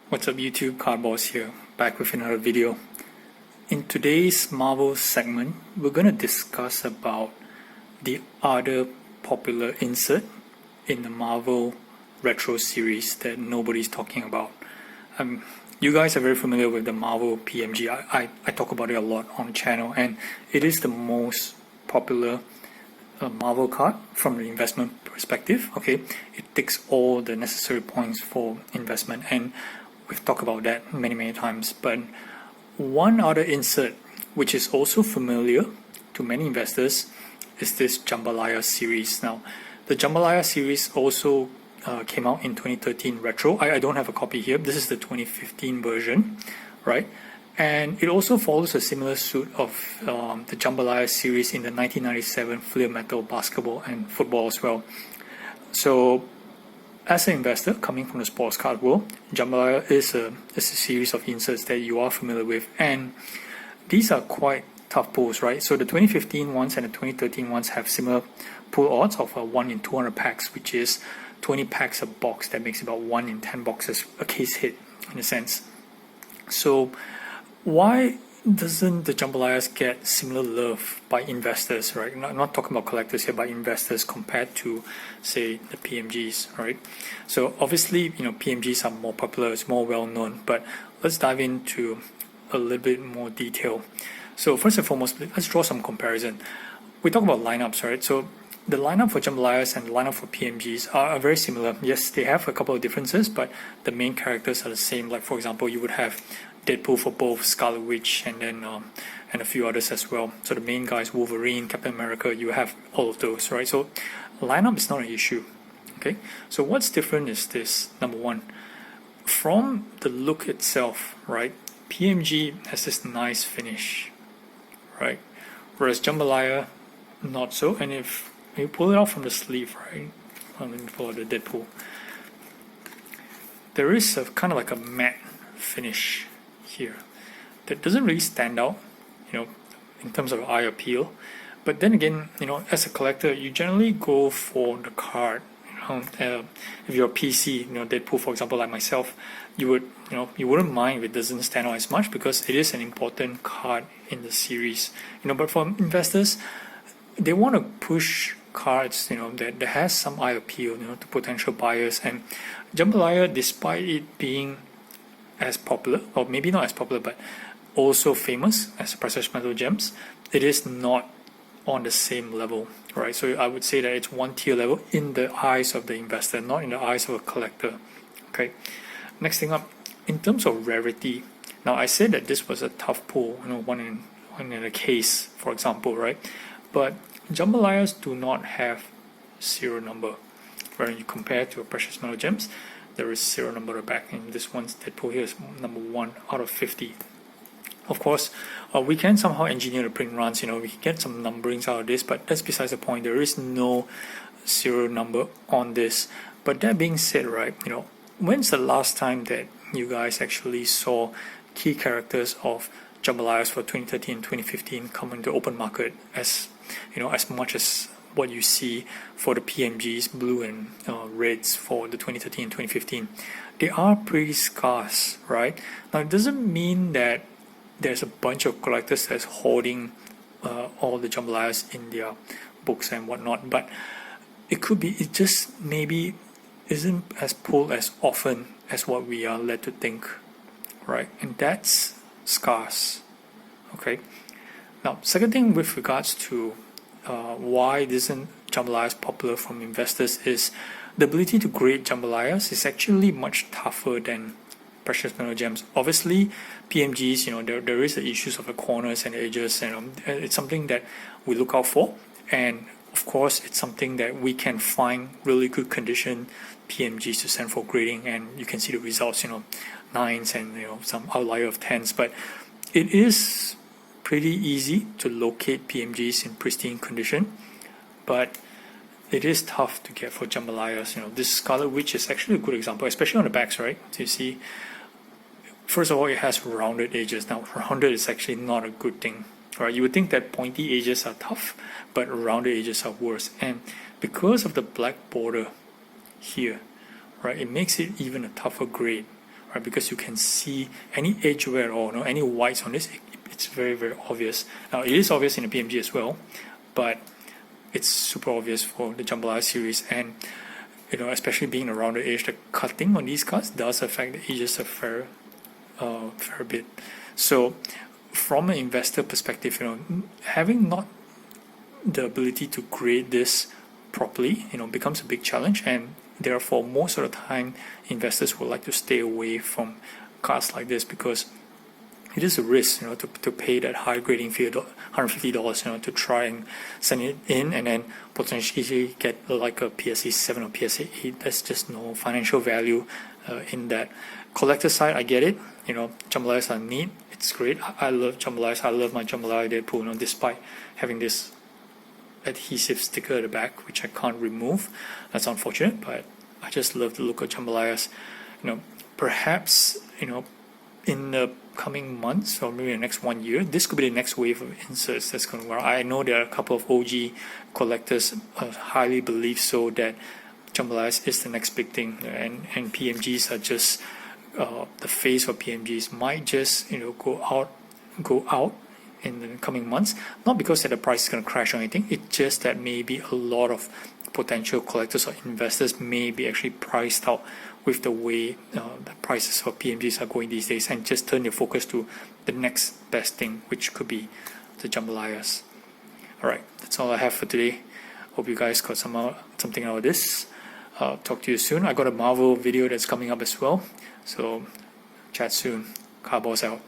What's up YouTube, Cardboss here, back with another video. In today's Marvel segment, we're going to discuss about the other popular insert in the Marvel retro series that nobody's talking about. You guys are very familiar with the Marvel PMG. I talk about it a lot on the channel, and it is the most popular Marvel card from the investment perspective. Okay, it ticks all the necessary points for investment, and we've talked about that many times. But one other insert which is also familiar to many investors is this Jambalaya series. Now, the Jambalaya series also came out in 2013 retro. I don't have a copy here. This is the 2015 version, right? And it also follows a similar suit of the Jambalaya series in the 1997 Flare Metal basketball and football as well. So, as an investor coming from the sports card world, Jambalaya is a series of inserts that you are familiar with, and these are quite tough pulls, right? So the 2015 ones and the 2013 ones have similar pull odds of 1 in 200 packs, which is 20 packs a box. That makes about 1 in 10 boxes a case hit, in a sense. So why doesn't the Jambalayas get similar love by investors, right? I'm not talking about collectors here, but investors compared to, say, the PMGs, right? So obviously, PMGs are more popular, it's more well known, but let's dive into a little bit more detail. So first and foremost, let's draw some comparison. We talk about lineups, right? So the lineup for Jambalayas and the lineup for PMGs are very similar. Yes, they have a couple of differences, but the main characters are the same. Like, for example, you would have Deadpool for both, Scarlet Witch, and then and a few others as well. So the main guys, Wolverine, Captain America, you have all of those, right? So lineup is not an issue. Okay, so what's different is this. Number one, from the look itself, right? PMG has this nice finish, right? Whereas Jambalaya, not so. And if you pull it out from the sleeve, right? Let me pull out the Deadpool. There is a kind of like a matte finish here that doesn't really stand out, in terms of eye appeal. But then again, as a collector, you generally go for the card. If you're a PC, Deadpool, for example, like myself, you wouldn't mind if it doesn't stand out as much because it is an important card in the series. But for investors, they want to push cards, that has some eye appeal, to potential buyers. And Jambalaya, despite it being as popular, or maybe not as popular, but also famous as precious metal gems, it is not on the same level, right? So I would say that it's one tier level in the eyes of the investor, not in the eyes of a collector. Okay. Next thing up, in terms of rarity. Now I said that this was a tough pull, one in a case, for example, right? But Jambalayas do not have serial number. When you compare to a precious metal gems, there is serial number at the back, and this one's Deadpool here is number 1 out of 50. Of course, we can somehow engineer the print runs, we can get some numberings out of this, but that's besides the point. There is no serial number on this. But that being said, right, when's the last time that you guys actually saw key characters of Jambalayas for 2013 and 2015 come into open market as much as what you see for the PMGs, blue and reds for the 2013 and 2015? They are pretty scarce, right? Now, it doesn't mean that there's a bunch of collectors that's holding all the Jambalayas in their books and whatnot, but it could be, it just maybe isn't as pulled as often as what we are led to think, right? And that's scarce. Okay. Now, second thing with regards to why isn't Jambalayas popular from investors is the ability to grade Jambalayas is actually much tougher than precious metal gems. Obviously, PMGs, there is the issues of the corners and edges, and it's something that we look out for. And of course, it's something that we can find really good condition PMGs to send for grading, and you can see the results, 9s and some outlier of 10s. But it is pretty easy to locate PMGs in pristine condition, but it is tough to get for Jambalayas. This Scarlet Witch is actually a good example, especially on the backs, right? So you see, first of all, it has rounded edges. Now, rounded is actually not a good thing, right? You would think that pointy edges are tough, but rounded edges are worse. And because of the black border here, right, it makes it even a tougher grade right? Because you can see any edge wear or any whites on this. It's very, very obvious. Now it is obvious in the PMG as well, but it's super obvious for the Jambalaya series, and especially being around the edge, the cutting on these cards does affect the edges a fair bit. So from an investor perspective, having not the ability to grade this properly, becomes a big challenge, and therefore most of the time investors would like to stay away from cards like this, because it is a risk, to pay that high grading fee, $150, to try and send it in and then potentially get like a PSA 7 or PSA 8. There's just no financial value in that. Collector side, I get it. Jambalayas are neat. It's great. I love Jambalayas. I love my Jambalaya Deadpool, despite having this adhesive sticker at the back, which I can't remove. That's unfortunate, but I just love the look of Jambalayas. Perhaps, in the coming months or maybe the next 1 year, this could be the next wave of inserts that's going to work. I know there are a couple of OG collectors highly believe so, that Jambalayas is the next big thing, and PMGs are just the face of PMGs. Might just go out in the coming months, not because that the price is going to crash or anything. It's just that maybe a lot of potential collectors or investors may be actually priced out with the way the prices for PMGs are going these days, and just turn your focus to the next best thing, which could be the Jambalayas. Alright, that's all I have for today. Hope you guys got something out of this. Talk to you soon. I got a Marvel video that's coming up as well, so chat soon. Cowboys out.